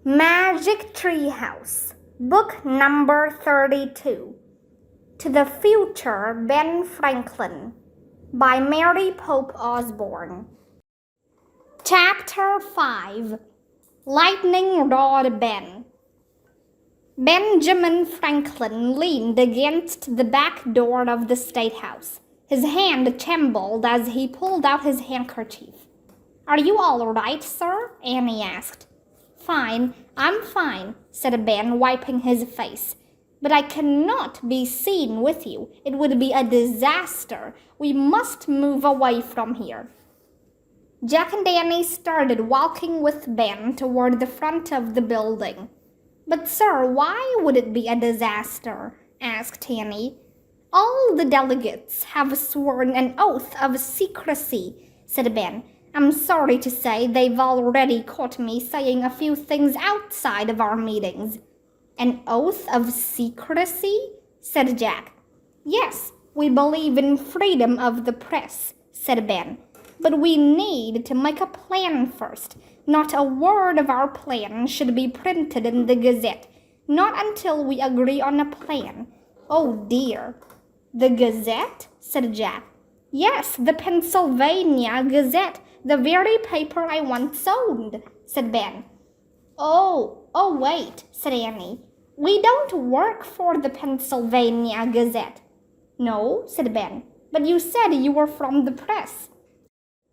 Magic Treehouse, Book Number 32, To the Future Ben Franklin, by Mary Pope Osborne. Chapter 5, Lightning Rod Ben. Benjamin Franklin leaned against the back door of the State House. His hand trembled as he pulled out his handkerchief. "Are you all right, sir?" Annie asked. "Fine, I'm fine," said Ben, wiping his face. "But I cannot be seen with you. It would be a disaster. We must move away from here." Jack and Annie started walking with Ben toward the front of the building. "But, sir, why would it be a disaster?" asked Annie. "All the delegates have sworn an oath of secrecy," said Ben. "I'm sorry to say they've already caught me saying a few things outside of our meetings." "An oath of secrecy?" said Jack. "Yes, we believe in freedom of the press," said Ben. "But we need to make a plan first. Not a word of our plan should be printed in the Gazette, not until we agree on a plan." "Oh dear." "The Gazette?" said Jack. "Yes, the Pennsylvania Gazette, the very paper I once owned," said Ben. Oh, wait," said Annie. "We don't work for the Pennsylvania Gazette." "No," said Ben, "but you said you were from the press."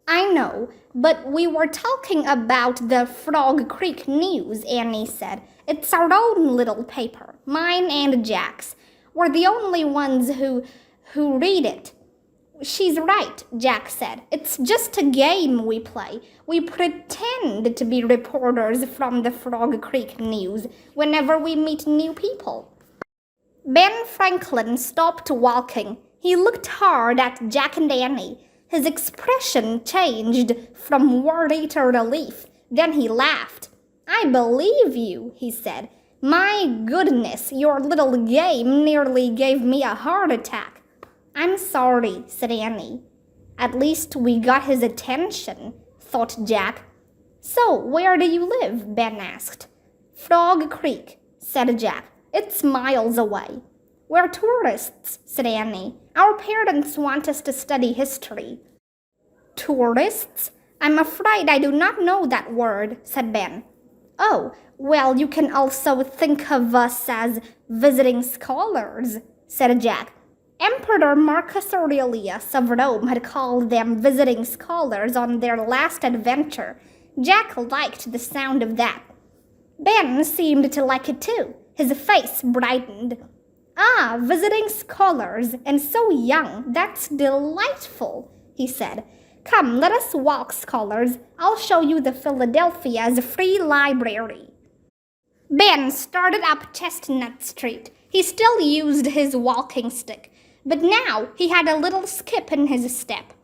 "I know, but we were talking about the Frog Creek News," Annie said. "It's our own little paper, mine and Jack's. We're the only ones who read it." "She's right," Jack said. "It's just a game we play. We pretend to be reporters from the Frog Creek News whenever we meet new people." Ben Franklin stopped walking. He looked hard at Jack and Annie. His expression changed from worry to relief. Then he laughed. "I believe you," he said. "My goodness, your little game nearly gave me a heart attack." "I'm sorry," said Annie. "At least we got his attention," thought Jack. "So, where do you live?" Ben asked. "Frog Creek," said Jack. "It's miles away." "We're tourists," said Annie. "Our parents want us to study history." "Tourists? I'm afraid I do not know that word," said Ben. "Oh, well, you can also think of us as visiting scholars," said Jack. Emperor Marcus Aurelius of Rome had called them visiting scholars on their last adventure. Jack liked the sound of that. Ben seemed to like it too. His face brightened. "Ah, visiting scholars, and so young. That's delightful," he said. "Come, let us walk, scholars. I'll show you the Philadelphia's free library." Ben started up Chestnut Street. He still used his walking stick, but now he had a little skip in his step.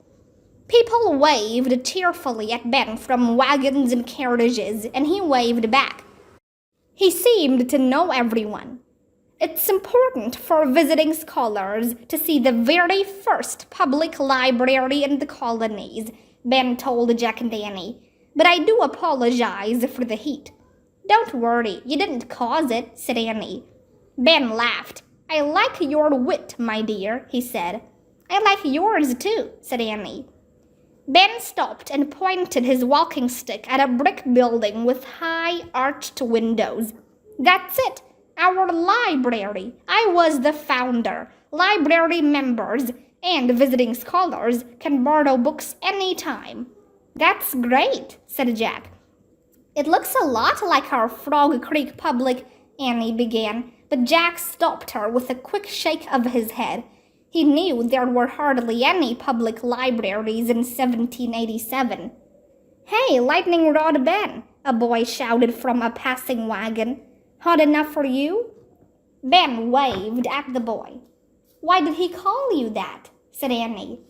People waved cheerfully at Ben from wagons and carriages, and he waved back. He seemed to know everyone. "It's important for visiting scholars to see the very first public library in the colonies," Ben told Jack and Annie. "But I do apologize for the heat." "Don't worry, you didn't cause it," said Annie. Ben laughed. "I like your wit, my dear," he said. "I like yours too," said Annie. Ben stopped and pointed his walking stick at a brick building with high arched windows. "That's it, our library. I was the founder. Library members and visiting scholars can borrow books any time." "That's great," said Jack. "It looks a lot like our Frog Creek Public," Annie began, but Jack stopped her with a quick shake of his head. He knew there were hardly any public libraries in 1787. "Hey, Lightning Rod Ben," a boy shouted from a passing wagon. "Hot enough for you?" Ben waved at the boy. "Why did he call you that?" said Annie.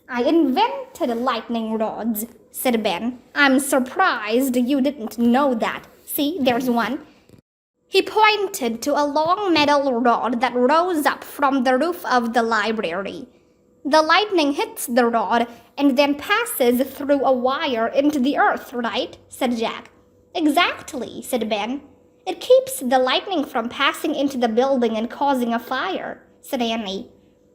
"I invented lightning rods," said Ben. "I'm surprised you didn't know that. See, there's one." He pointed to a long metal rod that rose up from the roof of the library. "The lightning hits the rod and then passes through a wire into the earth, right?" said Jack. Exactly, said Ben. It keeps the lightning from passing into the building and causing a fire, said Annie.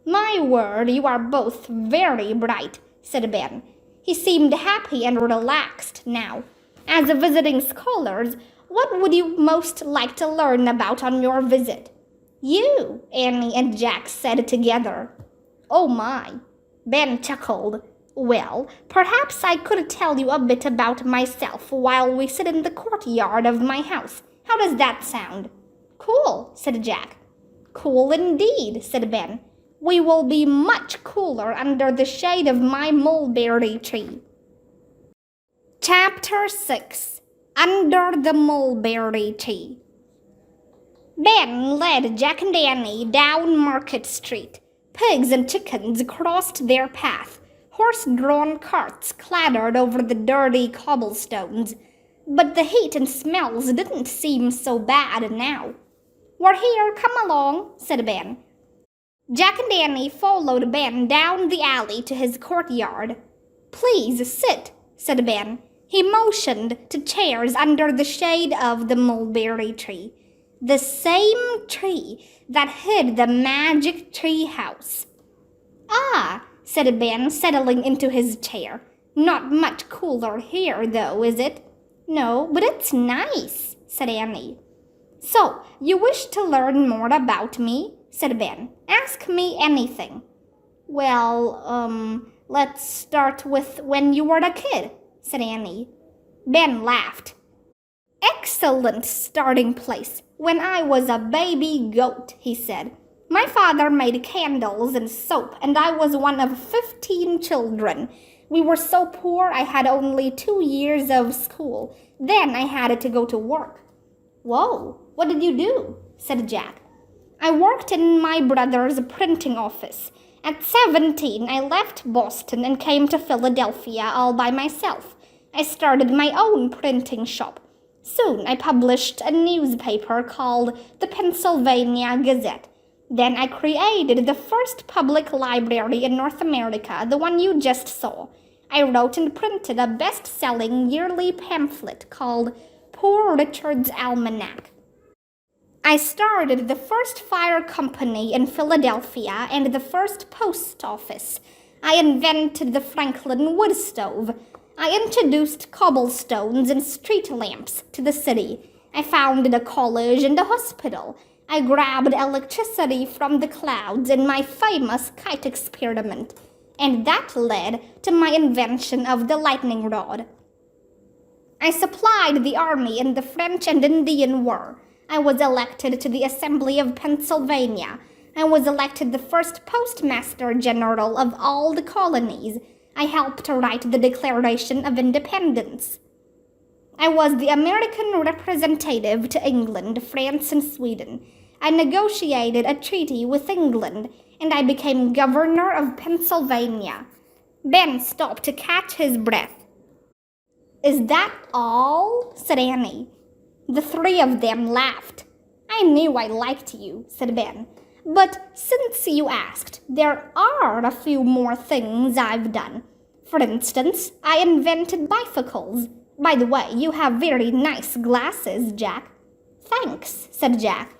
My word, you are both very bright, said Ben. He seemed happy and relaxed now. As visiting scholars, what would you most like to learn about on your visit? You, Annie and Jack said together. Oh my, Ben chuckled. Well, perhaps I could tell you a bit about myself while we sit in the courtyard of my house. How does that sound? Cool, said Jack. Cool indeed, said Ben. We will be much cooler under the shade of my mulberry tree. Chapter 6. Under the Mulberry Tree. Ben led Jack and Annie down Market Street. Pigs and chickens crossed their path. Horse-drawn carts clattered over the dirty cobblestones. But the heat and smells didn't seem so bad now. We're here, come along, said Ben. Jack and Annie followed Ben down the alley to his courtyard. Please sit, said Ben. He motioned to chairs under the shade of the mulberry tree. The same tree that hid the magic tree house. Ah, said Ben, settling into his chair. Not much cooler here, though, is it? No, but it's nice, said Annie. So, you wish to learn more about me? Said Ben. Ask me anything. Well, let's start with when you were a kid, said Annie. Ben laughed. Excellent starting place. When I was a baby goat, he said. My father made candles and soap, and I was one of 15 children. We were so poor I had only 2 years of school. Then I had to go to work. Whoa, what did you do? Said Jack. I worked in my brother's printing office. At 17, I left Boston and came to Philadelphia all by myself. I started my own printing shop. Soon I published a newspaper called the Pennsylvania Gazette. Then I created the first public library in North America, the one you just saw. I wrote and printed a best-selling yearly pamphlet called Poor Richard's Almanac. I started the first fire company in Philadelphia and the first post office. I invented the Franklin wood stove. I introduced cobblestones and street lamps to the city. I founded a college and a hospital. I grabbed electricity from the clouds in my famous kite experiment, and that led to my invention of the lightning rod. I supplied the army in the French and Indian War. I was elected to the Assembly of Pennsylvania. I was elected the first Postmaster General of all the colonies. I helped write the Declaration of Independence. I was the American representative to England, France, and Sweden. I negotiated a treaty with England, and I became governor of Pennsylvania. Ben stopped to catch his breath. Is that all? Said Annie. The three of them laughed. I knew I liked you, said Ben. But since you asked, there are a few more things I've done. For instance, I invented bifocals. By the way, you have very nice glasses, Jack. Thanks, said Jack.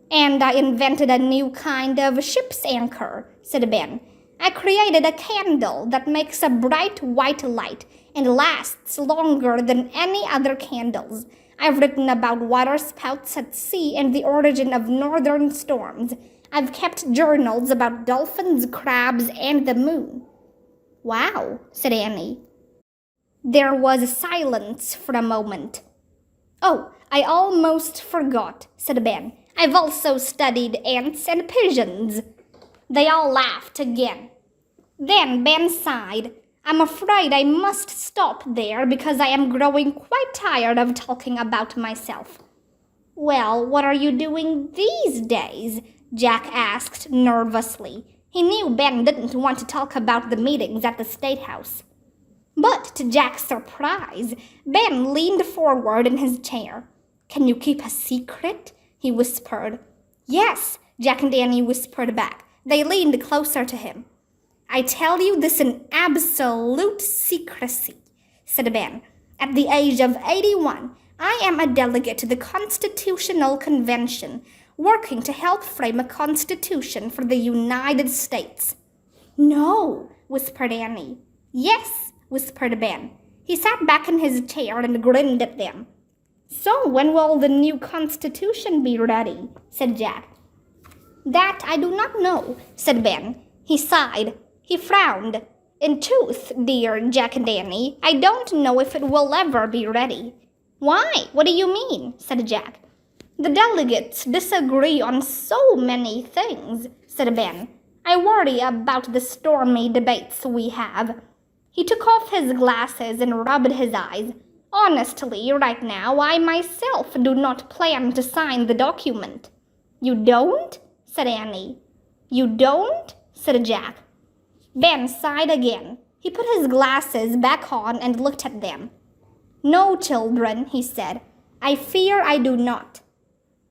And I invented a new kind of ship's anchor, said Ben. I created a candle that makes a bright white light and lasts longer than any other candles. I've written about waterspouts at sea and the origin of northern storms. I've kept journals about dolphins, crabs, and the moon. Wow, said Annie. There was a silence for a moment. Oh, I almost forgot, said Ben. I've also studied ants and pigeons. They all laughed again. Then Ben sighed. I'm afraid I must stop there because I am growing quite tired of talking about myself. Well, what are you doing these days? Jack asked nervously. He knew Ben didn't want to talk about the meetings at the State House. But to Jack's surprise, Ben leaned forward in his chair. Can you keep a secret? He whispered. Yes, Jack and Annie whispered back. They leaned closer to him. I tell you this in absolute secrecy, said Ben. At the age of 81, I am a delegate to the Constitutional Convention, working to help frame a constitution for the United States." "No," whispered Annie. "Yes," whispered Ben. He sat back in his chair and grinned at them. "So when will the new Constitution be ready?" said Jack. "That I do not know," said Ben. He sighed. He frowned. "In truth, dear Jack and Annie, I don't know if it will ever be ready." "Why? What do you mean?" said Jack. "The delegates disagree on so many things," said Ben. "I worry about the stormy debates we have." He took off his glasses and rubbed his eyes. "Honestly, right now, I myself do not plan to sign the document." "You don't?" said Annie. "You don't?" said Jack. Ben sighed again. He put his glasses back on and looked at them. "No, children," he said. "I fear I do not.